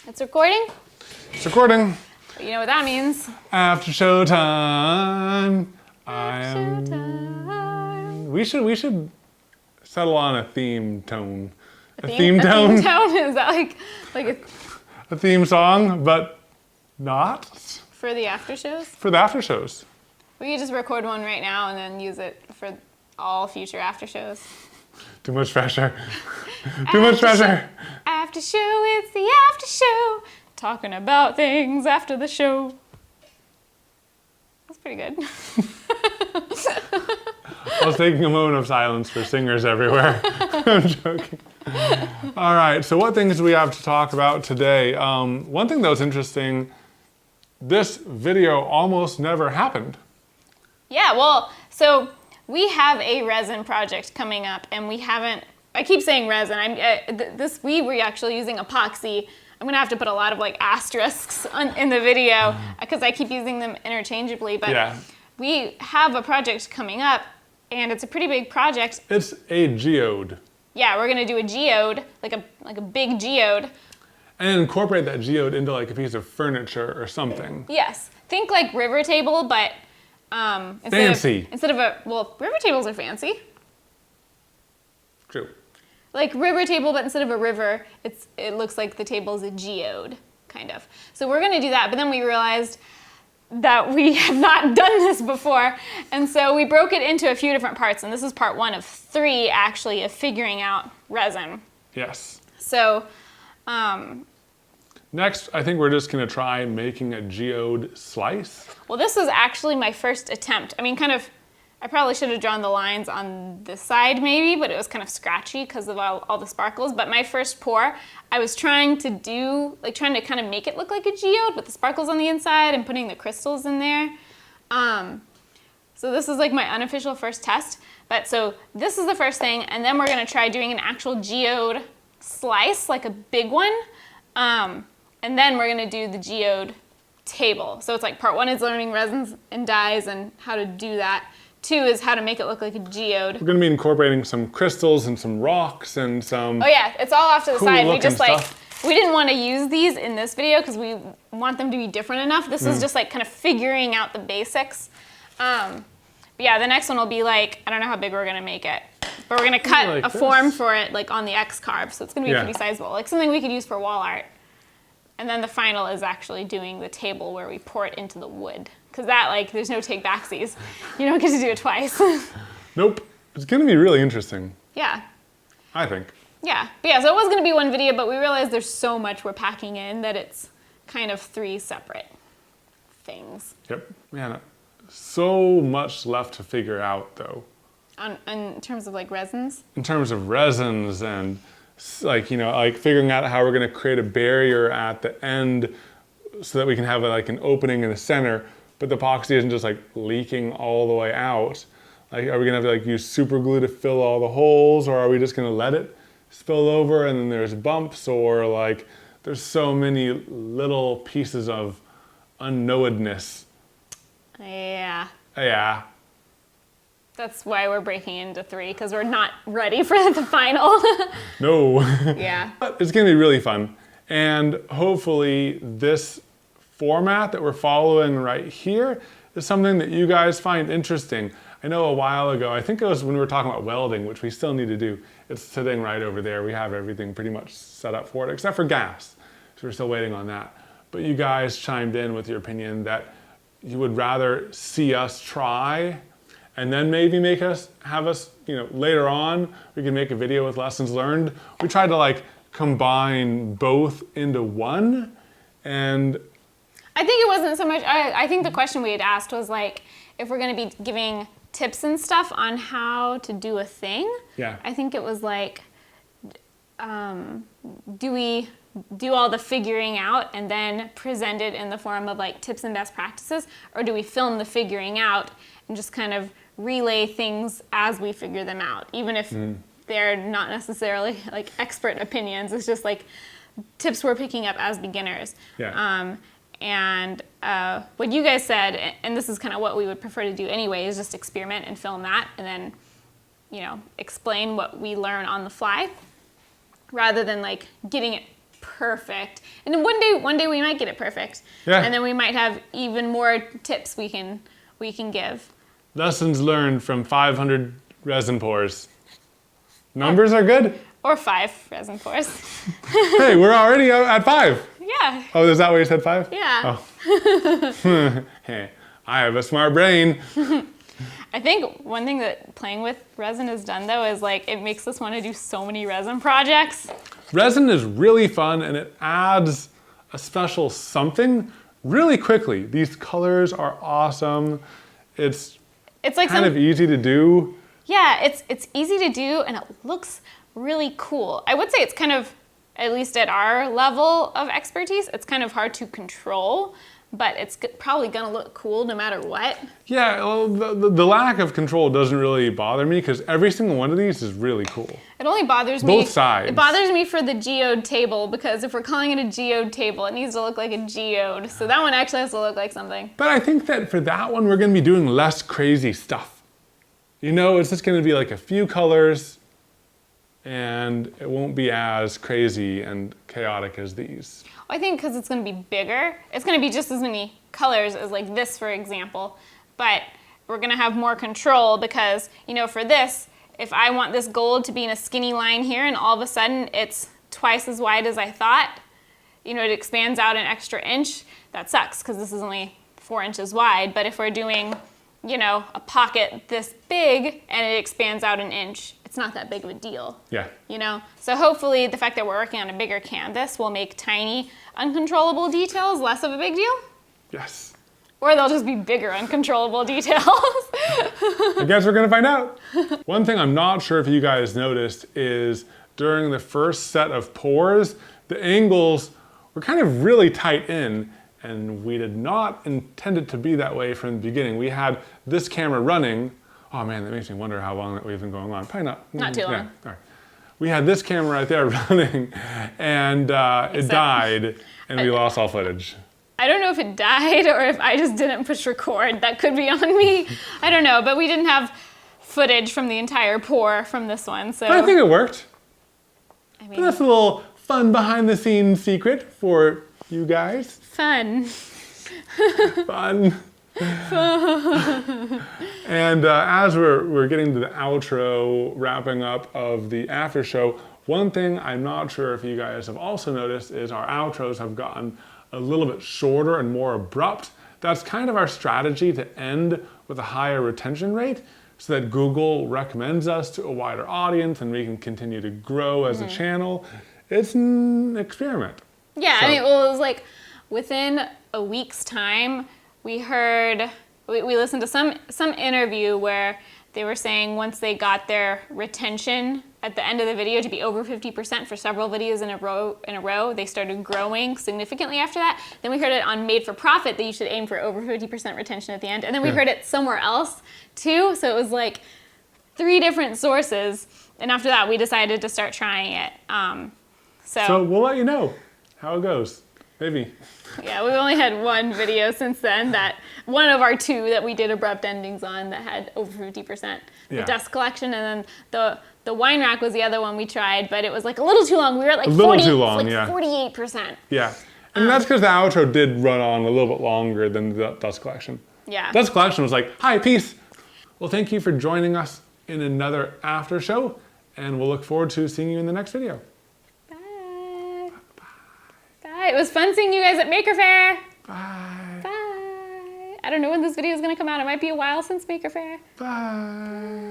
It's recording? It's recording. You know what that means. After show time. After time. We should settle on a theme tone. A theme tone? Is that like a theme song, but not for the after shows? For the after shows. We could just record one right now and then use it for all future after shows. Too much pressure. Too much pressure. After show, it's the after show. Talking about things after the show. That's pretty good. I was taking a moment of silence for singers everywhere. I'm joking. All right, so what things do we have to talk about today? One thing that was interesting, this video almost never happened. Yeah, well, so we have a resin project coming up, and we haven't, I keep saying resin, we were actually using epoxy. I'm gonna have to put a lot of like asterisks in the video because I keep using them interchangeably, but yeah. We have a project coming up, and it's a pretty big project. It's a geode. Yeah, we're gonna do a geode, like a big geode. And incorporate that geode into like a piece of furniture or something. Yes, think like river table, but fancy. Well, river tables are fancy. True. Like river table, but instead of a river, it looks like the table is a geode, kind of. So we're gonna do that, but then we realized that we have not done this before, and so we broke it into a few different parts, and this is part 1 of 3, actually, of figuring out resin. Yes. So, next, I think we're just gonna try making a geode slice. Well, this was actually my first attempt. I mean, I probably should have drawn the lines on this side maybe, but it was kind of scratchy because of all the sparkles. But my first pour, I was trying to kind of make it look like a geode with the sparkles on the inside and putting the crystals in there. So this is like my unofficial first test. But so this is the first thing, and then we're gonna try doing an actual geode slice, like a big one. And then we're gonna do the geode table. So it's like part 1 is learning resins and dyes and how to do that. 2 is how to make it look like a geode. We're gonna be incorporating some crystals and some rocks and some. Oh yeah, it's all off to the cool side. We didn't want to use these in this video because we want them to be different enough. This is just like kind of figuring out the basics. But yeah, the next one will be like, I don't know how big we're gonna make it, but we're gonna cut like a form for it like on the X carve, so it's gonna be pretty sizable, like something we could use for wall art. And then the final is actually doing the table where we pour it into the wood. Because that, there's no take backsies. You don't get to do it twice. Nope. It's going to be really interesting. Yeah. I think. Yeah. But yeah, so it was going to be one video, but we realized there's so much we're packing in that it's kind of 3 separate things. Yep. Man, so much left to figure out, though. In terms of, resins? In terms of resins and, figuring out how we're going to create a barrier at the end so that we can have, an opening in the center, but the epoxy isn't just, leaking all the way out. Are we going to have to, use super glue to fill all the holes, or are we just going to let it spill over and then there's bumps, or, there's so many little pieces of unknowedness. Yeah. Yeah. That's why we're breaking into 3, because we're not ready for the final. No. Yeah. But it's going to be really fun. And hopefully this format that we're following right here is something that you guys find interesting. I know a while ago, I think it was when we were talking about welding, which we still need to do. It's sitting right over there. We have everything pretty much set up for it, except for gas. So we're still waiting on that. But you guys chimed in with your opinion that you would rather see us try and then maybe have us, later on, we can make a video with lessons learned. We tried to combine both into one, and I think it wasn't so much, I think the question we had asked was if we're gonna be giving tips and stuff on how to do a thing. Yeah. I think it was do we do all the figuring out and then present it in the form of tips and best practices, or do we film the figuring out and just kind of relay things as we figure them out, even if they're not necessarily expert opinions. It's just tips we're picking up as beginners. Yeah. And what you guys said, and this is kind of what we would prefer to do anyway, is just experiment and film that, and then explain what we learn on the fly, rather than getting it perfect. And then one day we might get it perfect. Yeah. And then we might have even more tips we can give. Lessons learned from 500 resin pours. Numbers are good? Or 5 resin pours. Hey, we're already at 5. Yeah. Oh, is that what you said, 5? Yeah. Oh. Hey, I have a smart brain. I think one thing that playing with resin has done though is like it makes us want to do so many resin projects. Resin is really fun and it adds a special something really quickly. These colors are awesome. It's like kind of easy to do. Yeah, it's easy to do and it looks really cool. I would say it's kind of, at least at our level of expertise, it's kind of hard to control, but it's probably gonna look cool no matter what. Yeah, well, the lack of control doesn't really bother me because every single one of these is really cool. It only bothers me. Both sides. It bothers me for the geode table because if we're calling it a geode table, it needs to look like a geode. So that one actually has to look like something. But I think that for that one, we're gonna be doing less crazy stuff. You know, it's just gonna be like a few colors and it won't be as crazy and chaotic as these. I think because it's going to be bigger, it's going to be just as many colors as like this, for example, but we're going to have more control because, you know, for this, if I want this gold to be in a skinny line here and all of a sudden it's twice as wide as I thought, you know, it expands out an extra inch, that sucks because this is only 4 inches wide. But if we're doing, you know, a pocket this big and it expands out an inch, it's not that big of a deal. Yeah. You know? So hopefully the fact that we're working on a bigger canvas will make tiny, uncontrollable details less of a big deal. Yes. Or they'll just be bigger, uncontrollable details. I guess we're gonna find out. One thing I'm not sure if you guys noticed is during the first set of pours, the angles were kind of really tight in, and we did not intend it to be that way from the beginning. We had this camera running. Oh man, that makes me wonder how long that we've been going on. Probably not. Not too long. Yeah, all right. We had this camera right there running, and it died, and we lost all footage. I don't know if it died or if I just didn't push record. That could be on me. I don't know, but we didn't have footage from the entire pour from this one, so. But I think it worked. I But mean, that's a little fun behind the scenes secret for you guys. fun. Fun. And as we're getting to the outro, wrapping up of the after show, one thing I'm not sure if you guys have also noticed is our outros have gotten a little bit shorter and more abrupt. That's kind of our strategy to end with a higher retention rate so that Google recommends us to a wider audience and we can continue to grow as a channel. It's an experiment. Yeah, So- I mean, well, it was like within a week's time, we listened to some interview where they were saying once they got their retention at the end of the video to be over 50% for several videos in a row, they started growing significantly after that. Then we heard it on Made for Profit that you should aim for over 50% retention at the end. And then we heard it somewhere else too. So it was like 3 different sources. And after that, we decided to start trying it. So we'll let you know how it goes. Maybe. Yeah, we've only had one video since then, that one of our 2 that we did abrupt endings on that had over 50%. The Yeah. dust collection, and then the wine rack was the other one we tried, but it was like a little too long. We were at like 48%. Yeah. And that's because the outro did run on a little bit longer than the dust collection. Yeah. Dust collection was like, hi, peace. Well, thank you for joining us in another after show, and we'll look forward to seeing you in the next video. Bye. Bye. It was fun seeing you guys at Maker Faire. Bye. Bye. I don't know when this video is going to come out. It might be a while since Maker Faire. Bye.